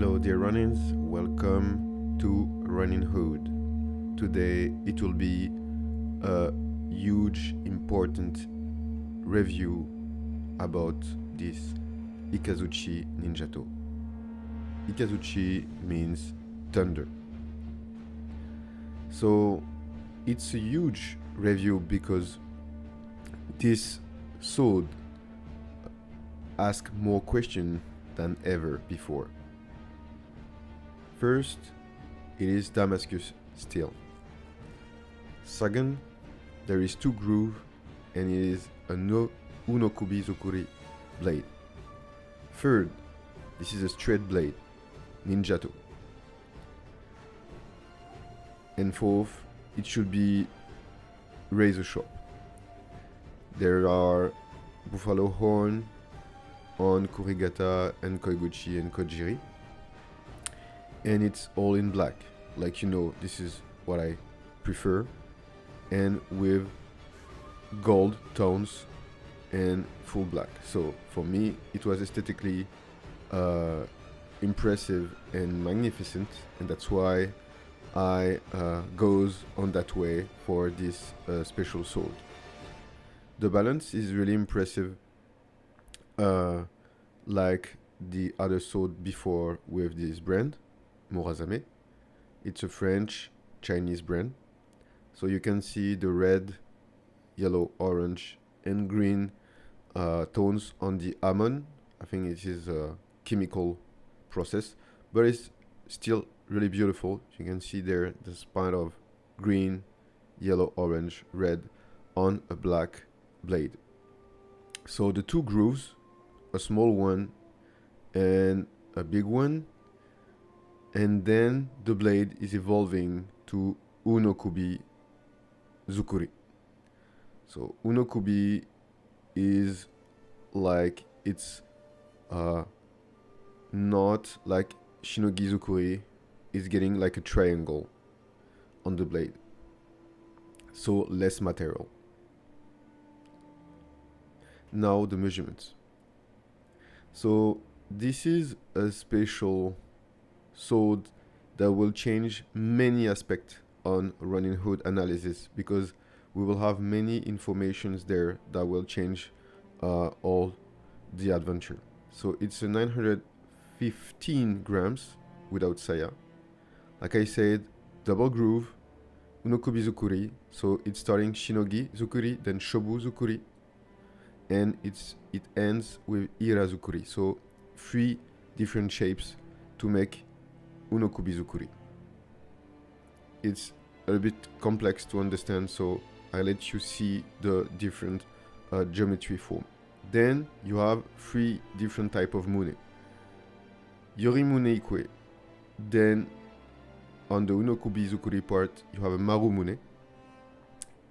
Hello dear Ronins, welcome to Roninhood. Today it will be a huge important review about this IKAZUCHI ninjato. IKAZUCHI means thunder. So it's a huge review because this sword asks more questions than ever before. First, it is Damascus steel. Second, there is 2 groove and it is a unokubi zukuri blade. Third, this is a straight blade, ninjato. And fourth, it should be razor sharp. There are buffalo horn on kurigata and koiguchi and kojiri. And it's all in black, like this is what I prefer, and with gold tones and full black. So for me it was aesthetically impressive and magnificent, and that's why I goes on that way for this special sword. The balance is really impressive, like the other sword before with this brand, Murasame. It's a French Chinese brand. So you can see the red, yellow, orange and green tones on the almond. I think it is a chemical process, but it's still really beautiful. You can see there the spine of green, yellow, orange, red on a black blade. So the 2 grooves, a small one and a big one, and then the blade is evolving to unokubi zukuri. So unokubi is like, it's not like shinogi zukuri is getting like a triangle on the blade, so less material. Now the measurements. So this is a special sword that will change many aspects on Roninhood analysis, because we will have many informations there that will change all the adventure. So it's a 915 grams without saya. Like I said, double groove, unokubi zukuri, so it's starting shinogi zukuri, then shobu zukuri, and it ends with ira zukuri. So 3 different shapes to make unokubi zukuri. It's a bit complex to understand, so I let you see the different geometry form. Then you have 3 different type of mune. Yorimune ikue. Then on the unokubi zukuri part you have a marumune.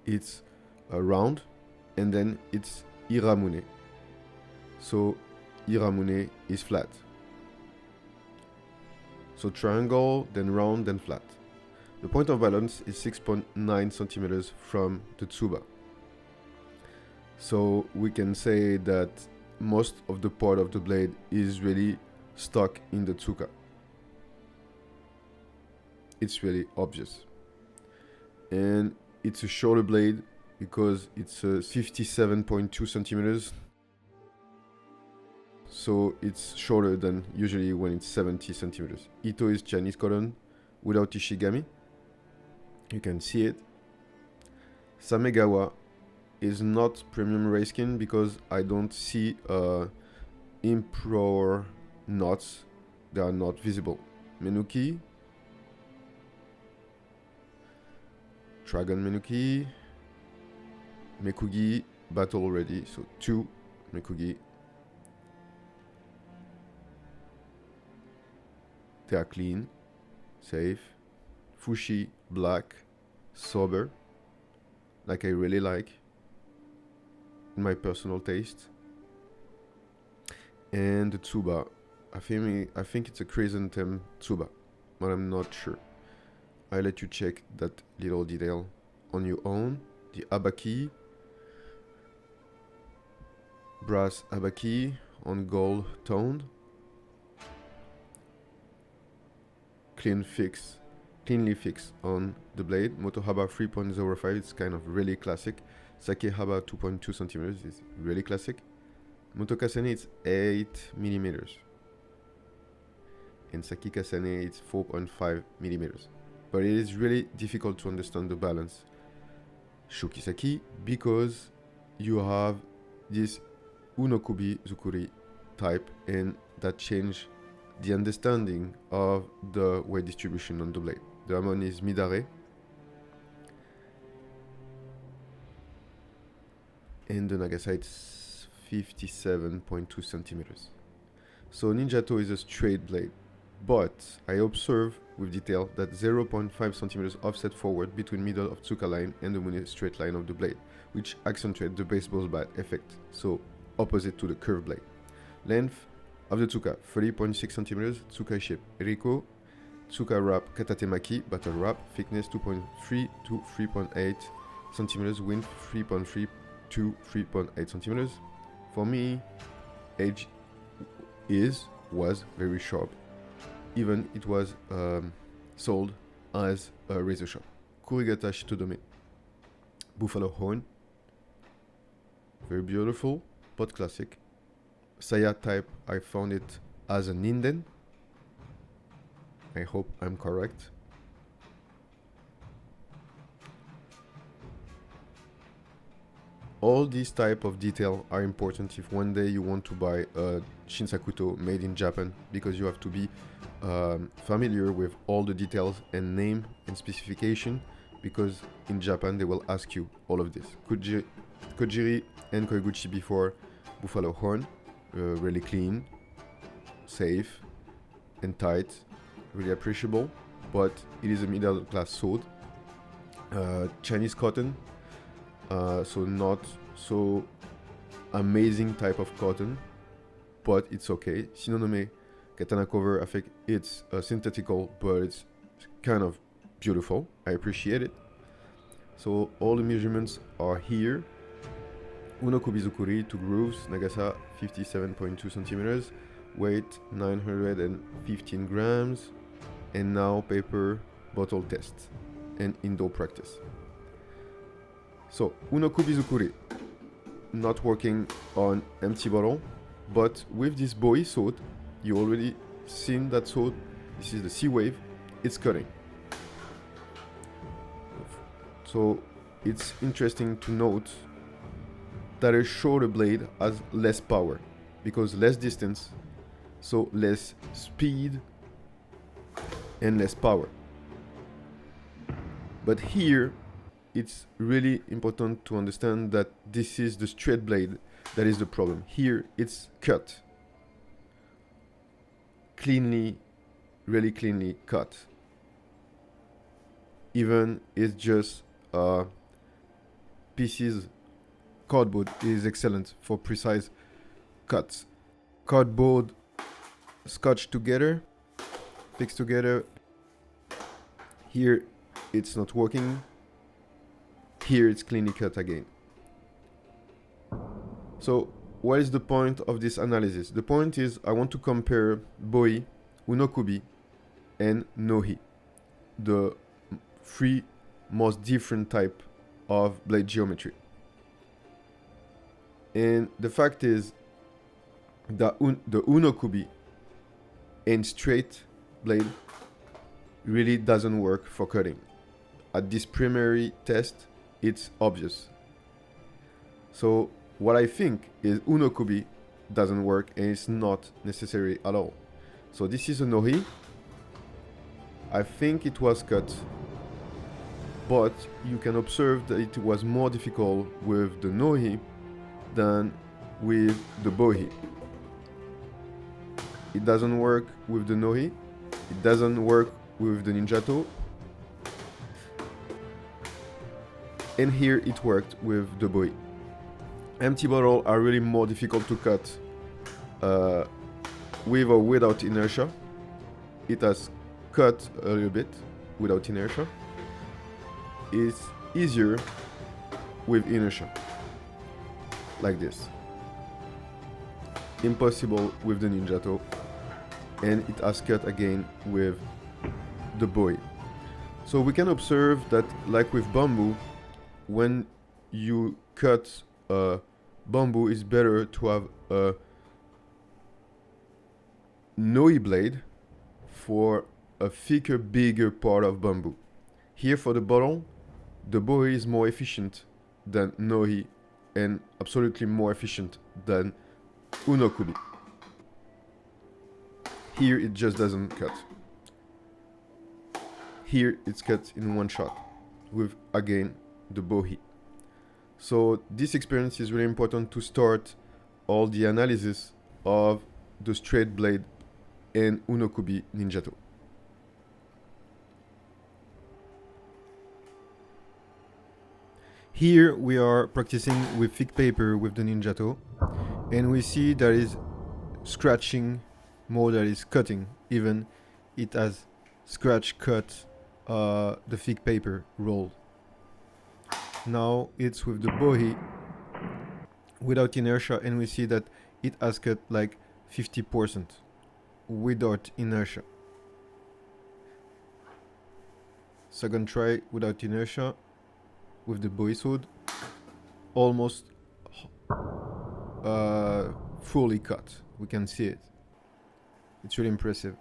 It's a round, and then it's iramune. So iramune is flat. So triangle, then round, then flat. The point of balance is 6.9 centimeters from the tsuba. So we can say that most of the part of the blade is really stuck in the tsuka. It's really obvious. And it's a shorter blade because it's 57.2 centimeters. So it's shorter than usually when it's 70 centimeters. Ito is Chinese cotton without ishigami. You can see it. Samegawa is not premium rayskin because I don't see improper knots. They are not visible. Menuki, Dragon Menuki, Mekugi, battle already, so 2 Mekugi. They are clean, safe. Fushi, black, sober, like I really like, in my personal taste. And the tsuba, I think it's a chrysanthemum tsuba, but I'm not sure. I let you check that little detail on your own. The abaki, brass abaki on gold toned. cleanly fixed on the blade. Motohaba 3.05, it's kind of really classic. Sakehaba 2.2 centimeters is really classic. Motokasane it's 8 millimeters. And Sakikasane it's 4.5 millimeters. But it is really difficult to understand the balance. Shukisaki, because you have this Unokubi Zukuri type, and that change the understanding of the weight distribution on the blade. The hamon is midare, and the Nagasa is 57.2 centimeters. So ninjato is a straight blade, but I observe with detail that 0.5 centimeters offset forward between middle of tsuka line and the mune straight line of the blade, which accentuate the baseball bat effect, so opposite to the curved blade. Length of the tsuka 30.6 centimeters, tsuka shape eriko, tsuka wrap katatemaki, battle wrap, thickness 2.3 to 3.8 centimeters, width 3.3 to 3.8 centimeters. For me, edge was very sharp. Even it was sold as a razor sharp. Kurigata Shitodome. Buffalo horn. Very beautiful, but classic. Saya type, I found it as a ninden. I hope I'm correct. All these type of detail are important if one day you want to buy a Shinsakuto made in Japan, because you have to be familiar with all the details and name and specification, because in Japan they will ask you all of this. Kojiri and Koiguchi before buffalo horn, really clean, safe and tight, really appreciable, but it is a middle class sword. Chinese cotton, so not so amazing type of cotton, but it's okay. Shinonome katana cover, I think it's synthetical, but it's kind of beautiful. I appreciate it. So all the measurements are here. Unokubi Zukuri, 2 grooves, Nagasa 57.2 centimeters, weight 915 grams, and now paper bottle test and indoor practice. So Unokubi Zukuri, not working on empty bottle, but with this Boei sword, you already seen that sword. This is the C wave, it's cutting. So it's interesting to note that a shorter blade has less power, because less distance, so less speed and less power. But here, it's really important to understand that this is the straight blade that is the problem. Here, it's cut. Cleanly, really cleanly cut. Even it's just pieces, cardboard is excellent for precise cuts. Cardboard scotched together, fixed together. Here, it's not working. Here it's cleanly cut again. So what is the point of this analysis? The point is I want to compare Boei, Unokubi, and Nohi, the 3 most different type of blade geometry. And the fact is that the Unokubi and straight blade really doesn't work for cutting. At this primary test, it's obvious. So what I think is Unokubi doesn't work, and it's not necessary at all. So this is a Nohi. I think it was cut, but you can observe that it was more difficult with the Nohi than with the Bohi. It doesn't work with the Nohi. It doesn't work with the ninjato. And here it worked with the Boei. Empty bottle are really more difficult to cut with or without inertia. It has cut a little bit without inertia. It's easier with inertia, like this. Impossible with the ninjato, and it has cut again with the boy. So we can observe that, like with bamboo, when you cut bamboo, it's better to have a noi blade for a thicker, bigger part of bamboo. Here for the bottle, the boy is more efficient than noi and absolutely more efficient than unokubi. Here it just doesn't cut. Here it's cut in one shot with, again, the bohi. So this experience is really important to start all the analysis of the straight blade and unokubi ninjato. Here we are practicing with thick paper with the ninjato, and we see there is scratching more than is cutting. Even it has scratch cut the thick paper roll. Now it's with the bohi without inertia, and we see that it has cut like 50% without inertia. Second try without inertia with the bohi sword, almost fully cut. We can see it. It's really impressive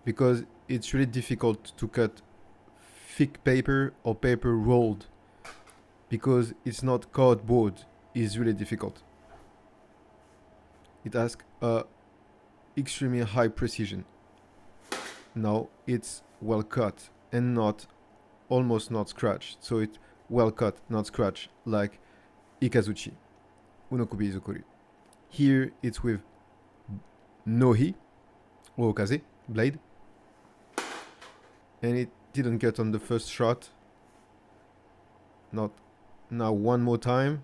because it's really difficult to cut thick paper or paper rolled, because it's not cardboard. Is really difficult. It asks extremely high precision. Now it's well cut and not almost not scratched, so it's well cut, not scratched, like IKAZUCHI, unokubi izukuri. Here it's with nohi or okaze blade, and it didn't cut on the first shot. Not now. One more time.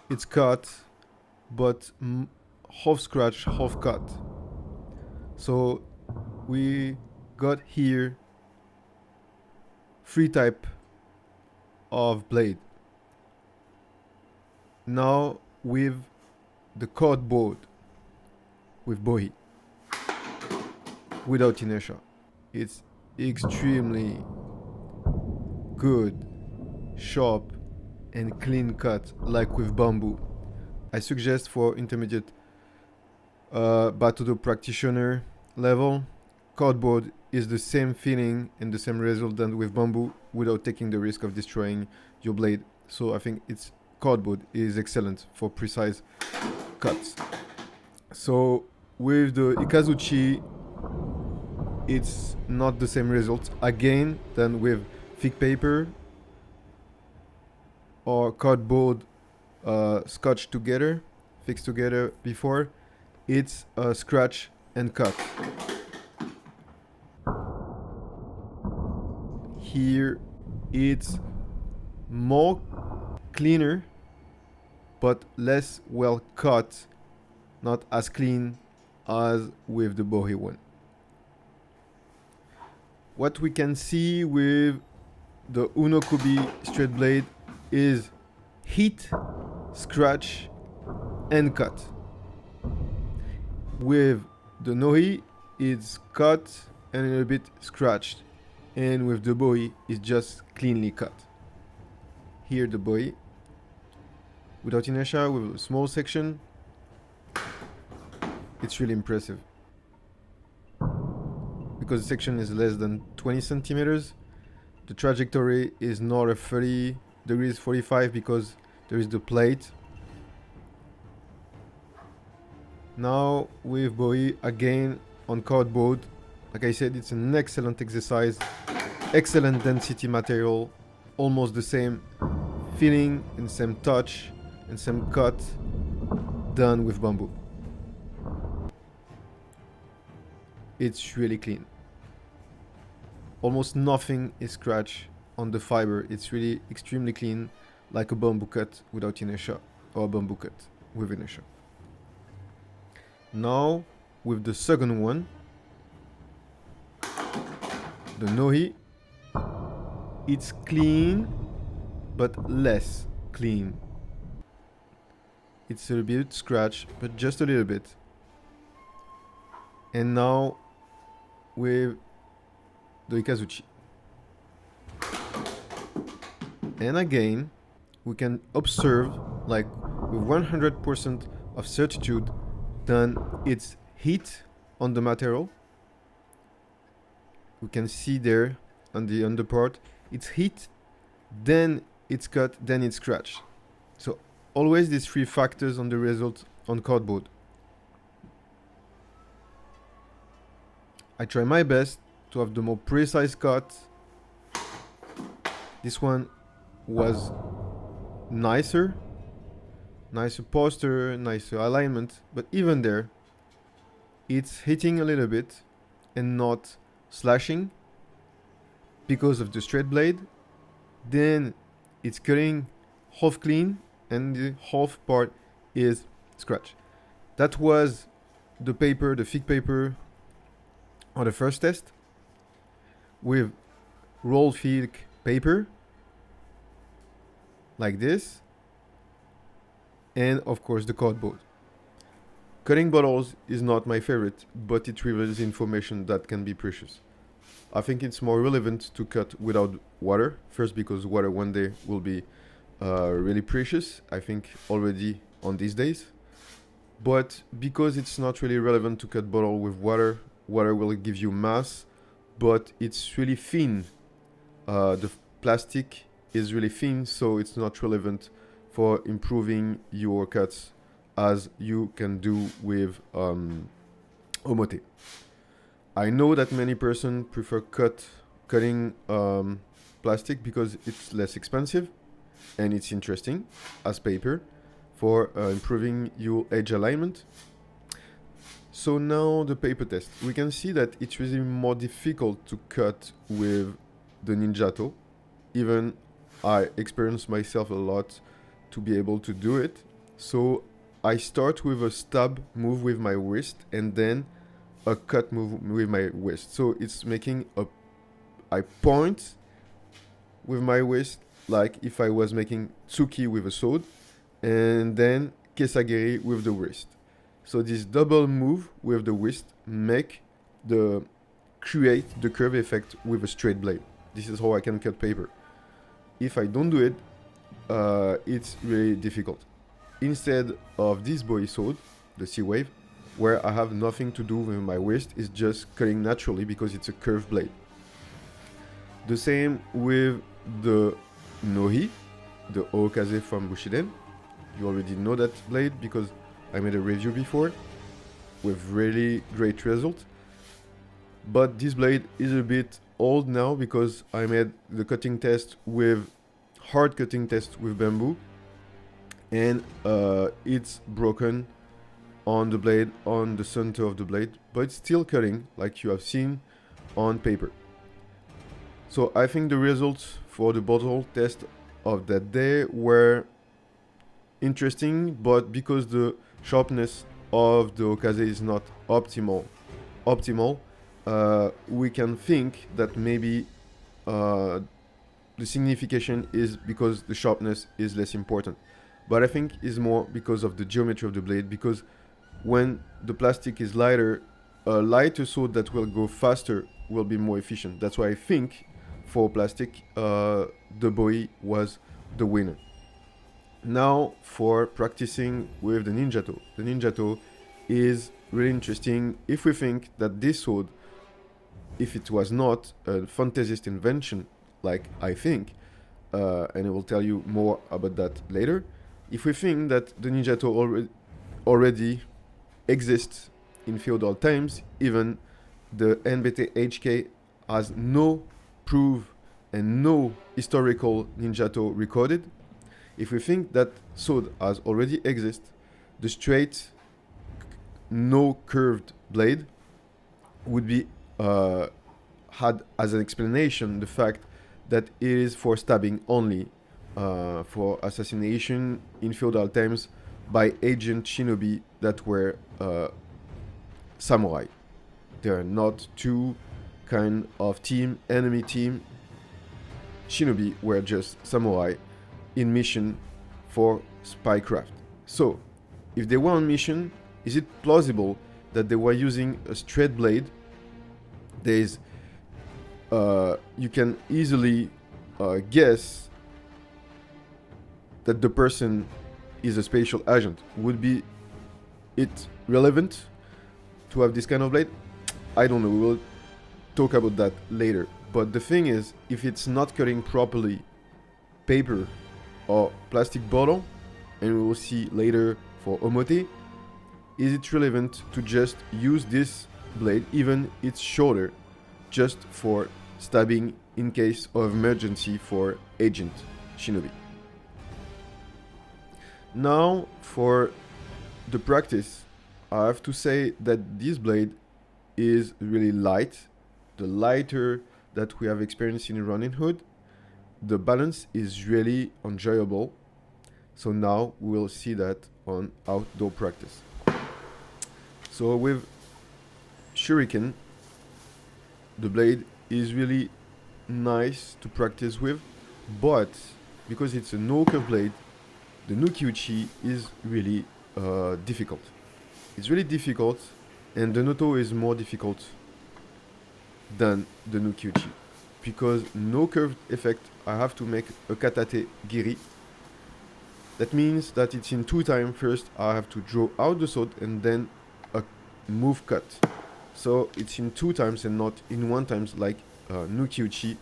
It's cut, but half scratch, half cut. So we got here 3 type of blade. Now with the cardboard with bohi without inertia, it's extremely good, sharp and clean cut, like with bamboo. I suggest for intermediate batto-do practitioner level, cardboard is the same feeling and the same result than with bamboo without taking the risk of destroying your blade. So I think it's cardboard is excellent for precise cuts. So with the IKAZUCHI, it's not the same result again than with thick paper or cardboard scotched together, fixed together before. It's a scratch and cut. Here it's more cleaner but less well cut, not as clean as with the bohi one. What we can see with the unokubi straight blade is heat, scratch and cut. With the nohi, it's cut and a little bit scratched, and with the bohi, it's just cleanly cut. Here the bohi without inertia with a small section. It's really impressive because the section is less than 20 centimeters. The trajectory is not a 30 degrees 45 because there is the plate. Now with bohi again on cardboard, like I said, it's an excellent exercise, excellent density material, almost the same feeling and same touch and same cut done with bamboo. It's really clean. Almost nothing is scratched on the fiber. It's really extremely clean, like a bamboo cut without inertia or a bamboo cut with inertia. Now with the second one, the nohi, it's clean but less clean. It's a bit scratched, but just a little bit. And now with the IKAZUCHI. And again, we can observe, like with 100% of certitude, that it's heat on the material. We can see there on the underpart, it's heat, then it's cut, then it's scratched. So always these three factors on the result on cardboard. I try my best to have the more precise cut. This one was nicer posture, nicer alignment, but even there, it's hitting a little bit and not slashing because of the straight blade. Then it's cutting half clean and the half part is scratch. That was the paper, the thick paper on the first test with roll thick paper like this, and of course the cardboard. Cutting bottles is not my favorite, but it reveals information that can be precious. I think it's more relevant to cut without water, first because water one day will be really precious, I think already on these days, but because it's not really relevant to cut bottle with water. Water will give you mass, but it's really thin. The plastic is really thin, so it's not relevant for improving your cuts as you can do with omote. I know that many persons prefer cutting plastic because it's less expensive and it's interesting as paper for improving your edge alignment. So now the paper test. We can see that it's really more difficult to cut with the ninjato. Even I experienced myself a lot to be able to do it. So I start with a stab move with my wrist and then a cut move with my wrist. So it's making I point with my wrist like if I was making tsuki with a sword, and then kesagiri with the wrist. So this double move with the wrist create the curve effect with a straight blade. This is how I can cut paper. If I don't do it, it's really difficult. Instead of this boy sword, the sea wave, where I have nothing to do with my wrist, is just cutting naturally because it's a curved blade. The same with the nohi, the okaze from Bushiden. You already know that blade because I made a review before with really great result. But this blade is a bit old now because I made the cutting test with hard cutting test with bamboo, and it's broken on the blade, on the center of the blade, but it's still cutting like you have seen on paper. So I think the results for the bottle test of that day were interesting, but because the sharpness of the okaze is not optimal, we can think that maybe the signification is because the sharpness is less important. But I think it's more because of the geometry of the blade, because when the plastic is lighter, a lighter sword that will go faster will be more efficient. That's why I think for plastic, the bowie was the winner. Now for practicing with the ninjato. The ninjato is really interesting if we think that this sword, if it was not a fantasist invention, like I think, and I will tell you more about that later, if we think that the ninjato already exists in feudal times, even the NBT HK has no proof and no historical ninjato recorded. If we think that sword has already exist, the straight, no curved blade would be had as an explanation the fact that it is for stabbing only, for assassination in feudal times by agent shinobi that were samurai. There are not two kind of team, enemy team. Shinobi were just samurai in mission for spycraft. So, if they were on mission, is it plausible that they were using a straight blade? There is you can easily guess that the person is a special agent. Would be it relevant to have this kind of blade? I don't know, we will talk about that later. But the thing is, if it's not cutting properly paper or plastic bottle, and we will see later for omote, is it relevant to just use this blade, even it's shorter, just for stabbing in case of emergency for agent shinobi? Now for the practice, I have to say that this blade is really light, the lighter that we have experienced in Roninhood. The balance is really enjoyable. So now we'll see that on outdoor practice. So with shuriken, the blade is really nice to practice with, but because it's a no-curve blade, the nuki-uchi is really difficult. It's really difficult, and the noto is more difficult than the nuki-uchi. Because no curved effect, I have to make a katate giri. That means that it's in 2 times. First, I have to draw out the sword and then a move cut. So it's in 2 times and not in 1 time like nuki-uchi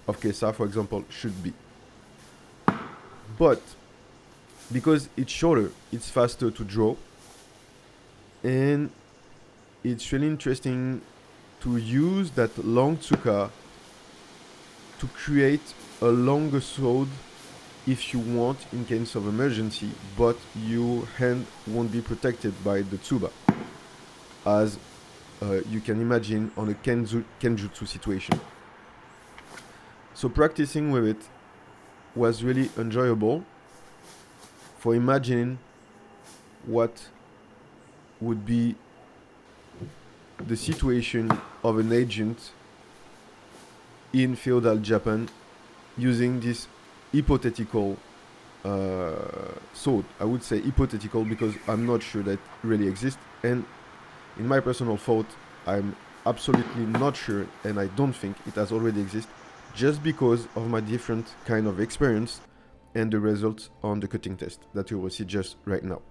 of Kesa, for example, should be. But because it's shorter, it's faster to draw, and it's really interesting to use that long tsuka to create a longer sword if you want in case of emergency, but your hand won't be protected by the tsuba, as you can imagine on a kenjutsu situation. So practicing with it was really enjoyable for imagining what would be the situation of an agent in feudal Japan using this hypothetical sword. I would say hypothetical because I'm not sure that it really exists, and in my personal thought, I'm absolutely not sure, and I don't think it has already existed, just because of my different kind of experience and the results on the cutting test that you will see just right now.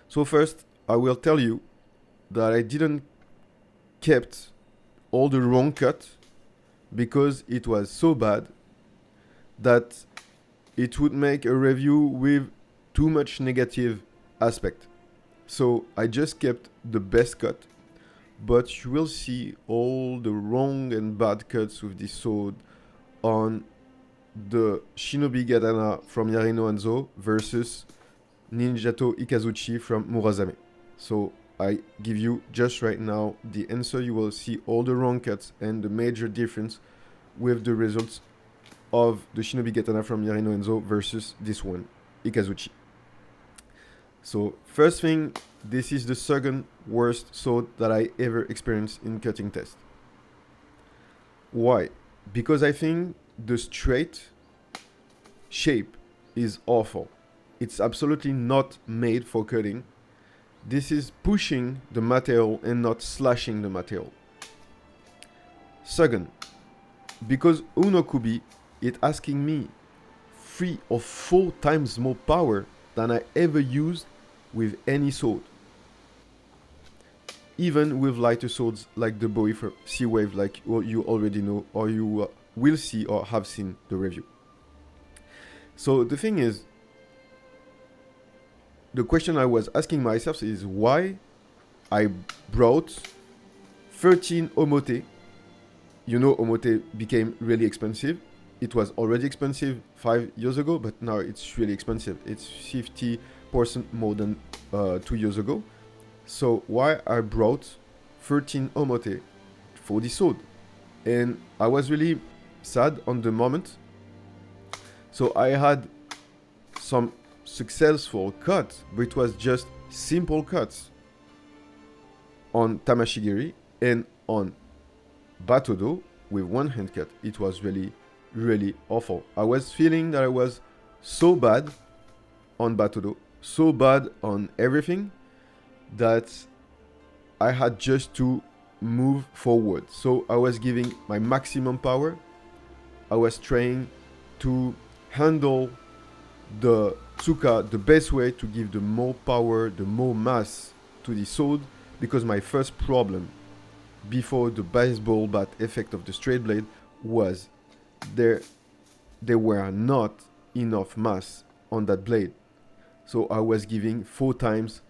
So first, I will tell you that I didn't kept all the wrong cut because it was so bad that it would make a review with too much negative aspect. So I just kept the best cut, but you will see all the wrong and bad cuts with this sword on the shinobi katana from Yarino Hanzo versus ninjato IKAZUCHI from Murasame. So I give you just right now the answer. You will see all the wrong cuts and the major difference with the results of the shinobi katana from Yarino Hanzo versus this one, IKAZUCHI. So first thing, this is the second worst sword that I ever experienced in cutting test. Why? Because I think the straight shape is awful. It's absolutely not made for cutting. This is pushing the material and not slashing the material. Second, because Unokubi is asking me 3 or 4 times more power than I ever used with any sword. Even with lighter swords like the Bowie for Sea Wave, like you already know, or you will see or have seen the review. So the thing is, the question I was asking myself is why I brought 13 omote. You know, omote became really expensive. It was already expensive 5 years ago, but now it's really expensive. It's 50% more than 2 years ago. So why I brought 13 omote for this sword? And I was really sad on the moment. So I had some successful cuts, but it was just simple cuts on tameshigiri and on batto-do with 1 hand cut. It was really, really awful. I was feeling that I was so bad on batto-do, so bad on everything, that I had just to move forward. So I was giving my maximum power. I was trying to handle the tsuka the best way to give the more power, the more mass to the sword, because my first problem before the baseball bat effect of the straight blade was there were not enough mass on that blade. So I was giving 4 times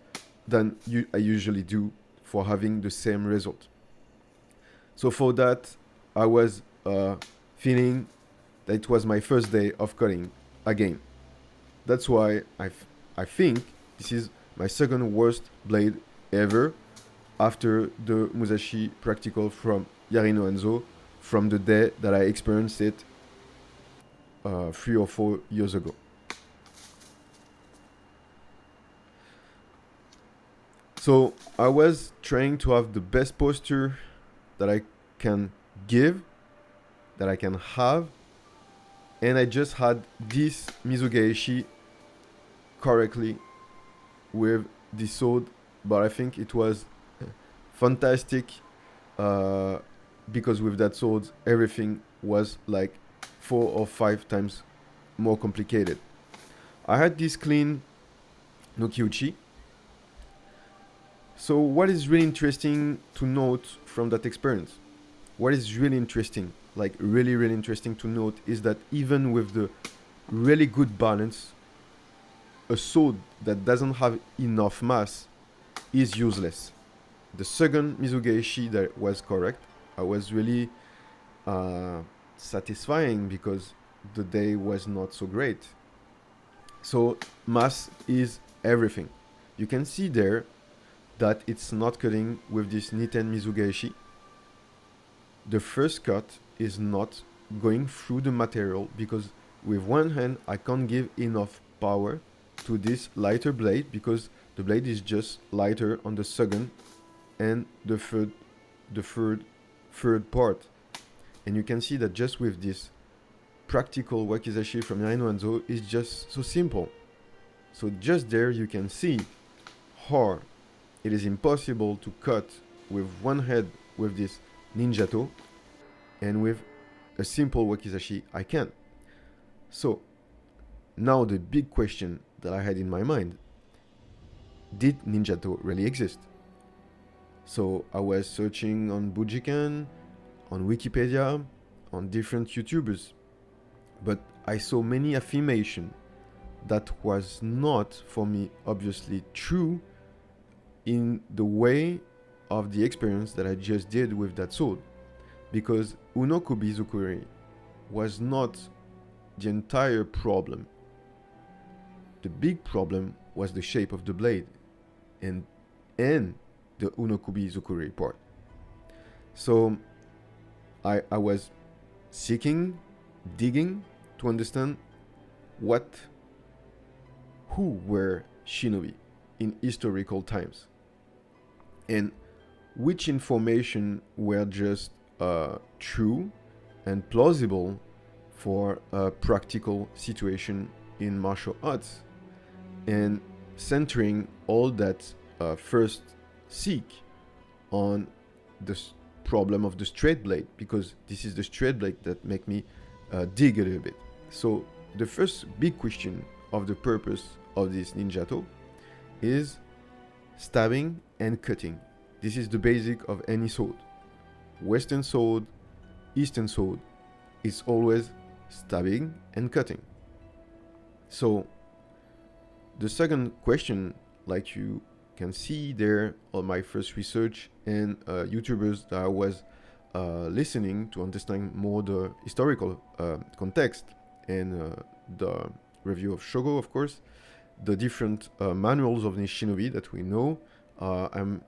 than I usually do for having the same result. So for that, I was feeling that it was my first day of cutting again. That's why I think this is my second worst blade ever after the Musashi practical from Yarino Enzo from the day that I experienced it 3 or 4 years ago. So I was trying to have the best posture that I can give, that I can have, and I just had this Mizugeeshi correctly with the sword, but I think it was fantastic because with that sword everything was like 4 or 5 times more complicated. I had this clean Nokiuchi. So what is really interesting to note from that experience? What is really interesting, like really interesting to note, is that even with the really good balance, a sword that doesn't have enough mass is useless. The second Mizugeeshi that was correct, I was really satisfying because the day was not so great. So mass is everything. You can see there that it's not cutting with this Niten Mizugeeshi. The first cut is not going through the material because with one hand I can't give enough power to this lighter blade because the blade is just lighter on the second and the third part. And you can see that just with this practical wakizashi from Yarino Enzo is just so simple. So just there you can see how it is impossible to cut with one head with this ninjato, and with a simple wakizashi I can. So now the big question that I had in my mind, did ninjato really exist? So I was searching on Bujikan, on Wikipedia, on different YouTubers, but I saw many affirmation that was not, for me, obviously true in the way of the experience that I just did with that sword. Because Unokubi Zukuri was not the entire problem. The big problem was the shape of the blade and the Unokubi Zukuri part. So I was digging to understand who were shinobi in historical times, and which information were just true and plausible for a practical situation in martial arts, and centering all that first seek on the problem of the straight blade, because this is the straight blade that make me dig a little bit. So the first big question of the purpose of this ninjato is stabbing and cutting. This is the basic of any sword. Western sword, Eastern sword, is always stabbing and cutting. So the second question, like you can see there on my first research and YouTubers that I was listening to understand more the historical context, and the review of Shogo, of course, the different manuals of Shinobi that we know. I'm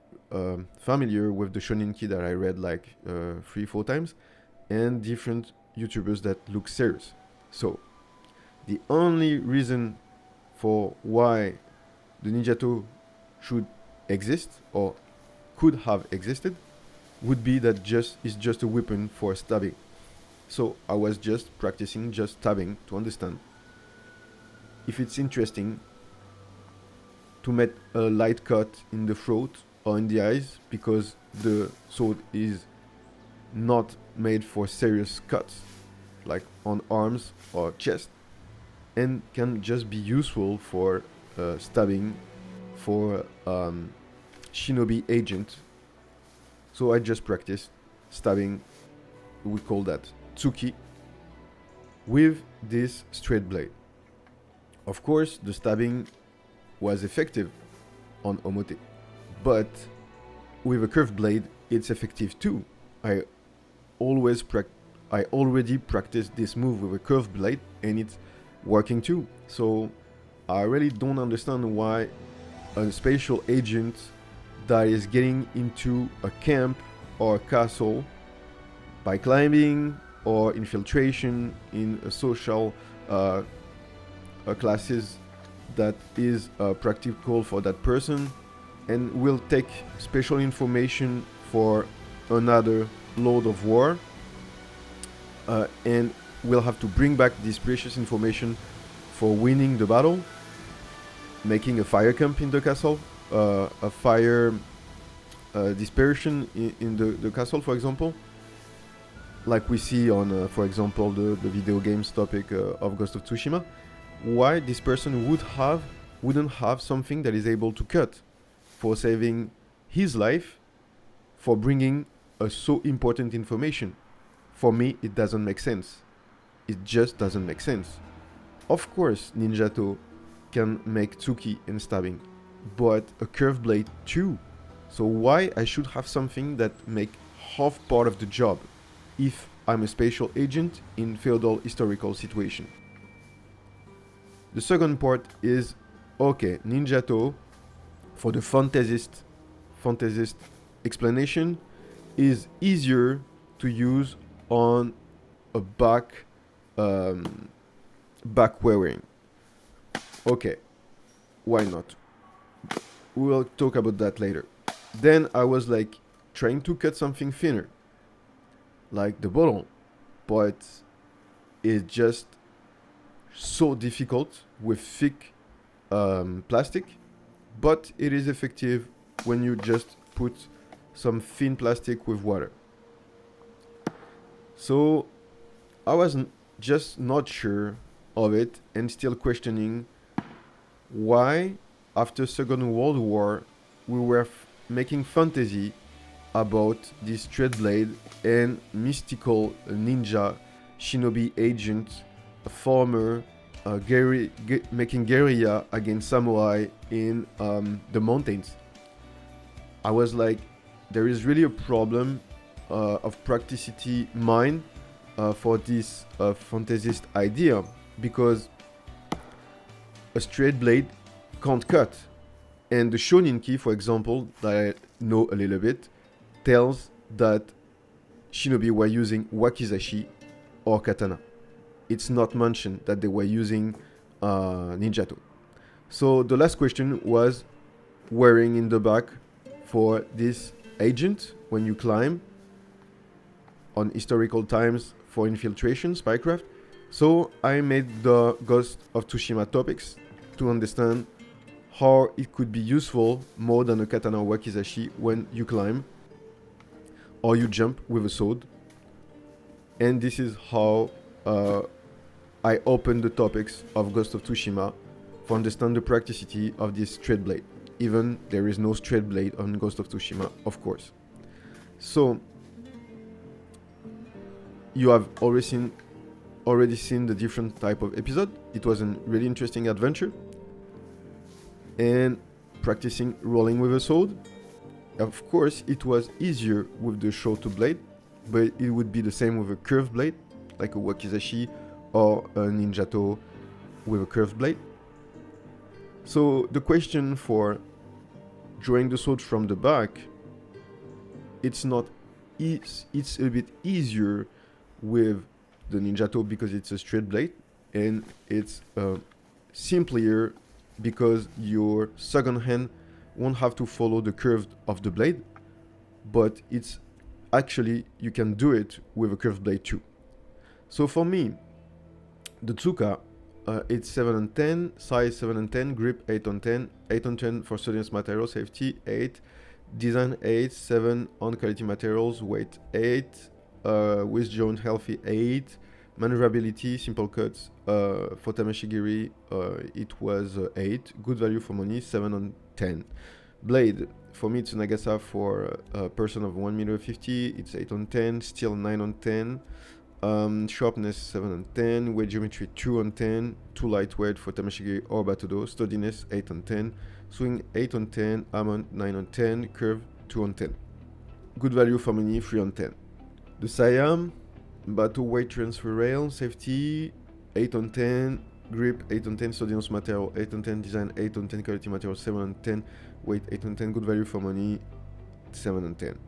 familiar with the Shoninki that I read like 3-4 times, and different YouTubers that look serious. So the only reason for why the ninjato should exist or could have existed would be that it's just a weapon for stabbing. So I was just practicing just stabbing to understand if it's interesting to make a light cut in the throat or in the eyes, because the sword is not made for serious cuts, like on arms or chest, and can just be useful for stabbing, for shinobi agent. So I just practiced stabbing, we call that tsuki, with this straight blade. Of course, the stabbing was effective on omote, but with a curved blade, it's effective too. I already practiced this move with a curved blade, and it's working too. So I really don't understand why a spatial agent that is getting into a camp or a castle by climbing or infiltration in a social classes that is practical for that person, and will take special information for another Lord of War, and will have to bring back this precious information for winning the battle, making a fire camp in the castle, a fire dispersion in the castle, for example, like we see on, for example, the video games topic of Ghost of Tsushima. Why this person wouldn't have something that is able to cut for saving his life, for bringing a so important information? For me, it doesn't make sense. It just doesn't make sense. Of course, ninjato can make tsuki and stabbing, but a curved blade too. So why I should have something that make half part of the job if I'm a spatial agent in feudal historical situation? The second part is, okay, ninjato, for the fantasist explanation, is easier to use on a back wearing. Okay, why not? We'll talk about that later. Then I was like trying to cut something thinner, like the bottle, but it's just so difficult with thick plastic, but it is effective when you just put some thin plastic with water. So I was just not sure of it, and still questioning why after Second World War we were making fantasy about this straight blade and mystical ninja shinobi agent, a farmer, making guerrilla against samurai in the mountains. I was like, there is really a problem of practicity mind for this fantasist idea, because a straight blade can't cut. And the shonin key, for example, that I know a little bit, tells that shinobi were using wakizashi or katana. It's not mentioned that they were using ninjato. So the last question was wearing in the back for this agent when you climb on historical times for infiltration, spycraft. So I made the Ghost of Tsushima topics to understand how it could be useful more than a katana or wakizashi when you climb or you jump with a sword. And this is how I opened the topics of Ghost of Tsushima for understand the practicity of this straight blade. Even there is no straight blade on Ghost of Tsushima, of course. So you have already seen the different type of episode. It was a really interesting adventure. And practicing rolling with a sword. Of course, it was easier with the shorter blade, but it would be the same with a curved blade, like a wakizashi or a ninjato with a curved blade. So the question for drawing the sword from the back, it's a bit easier with the ninjato because it's a straight blade, and it's simpler because your second hand won't have to follow the curve of the blade, but it's actually, you can do it with a curved blade too. So for me, the Tsuka, it's 7 and 10, size 7 and 10, grip 8 on 10, 8 on 10 for students material, safety 8, design 8, 7 on quality materials, weight 8, with joint healthy 8, maneuverability, simple cuts, for tameshigiri, it was 8, good value for money, 7 on 10. Blade, for me it's a Nagasa for a person of 1 meter 50, it's 8 on 10, steel 9 on 10, sharpness 7 on 10, weight geometry 2 on 10, too lightweight for tameshigiri or batto-do, sturdiness 8 on 10, swing 8 on 10, almond 9 on 10, curve 2 on 10. Good value for money, 3 on 10. The Siam, batto weight transfer rail, safety 8 on 10, grip 8 on 10, sturdiness material 8 on 10, design 8 on 10, quality material 7 on 10, weight 8 on 10, good value for money 7 on 10.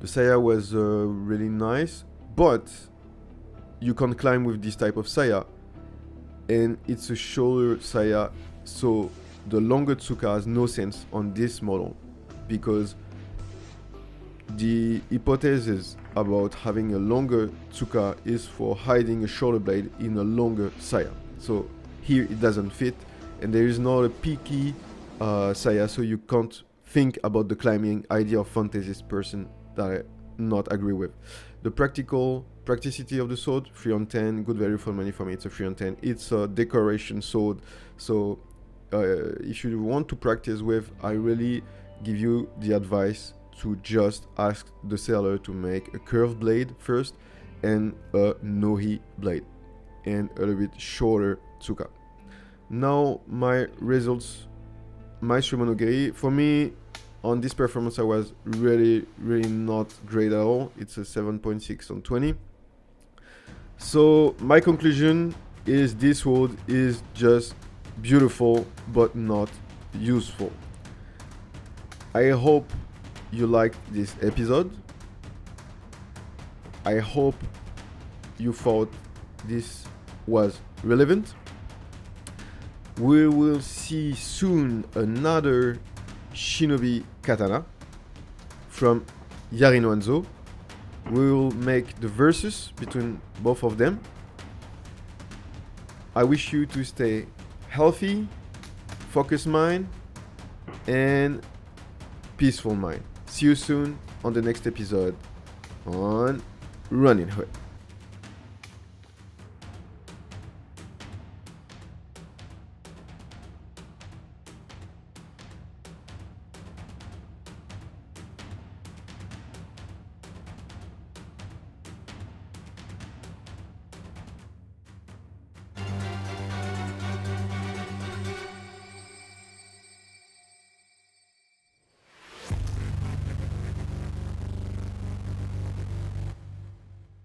The saya was really nice, but you can't climb with this type of saya, and it's a shoulder saya, so the longer tsuka has no sense on this model, because the hypothesis about having a longer tsuka is for hiding a shoulder blade in a longer saya. So here it doesn't fit, and there is not a peaky saya, so you can't think about the climbing idea of fantasist person that I not agree with. The practicity of the sword, 3 on 10, good value for money for me, it's a 3 on 10. It's a decoration sword, so if you want to practice with, I really give you the advice to just ask the seller to make a curved blade first and a nohi blade and a little bit shorter tsuka. Now my results, my Shimono-giri, for me on this performance I was really not great at all. It's a 7.6 on 20. So my conclusion is this sword is just beautiful but not useful. I hope you liked this episode. I hope you thought this was relevant. We will see soon another shinobi katana from Yarino Anzo. We will make the versus between both of them. I wish you to stay healthy, focused mind, and peaceful mind. See you soon on the next episode on Roninhood.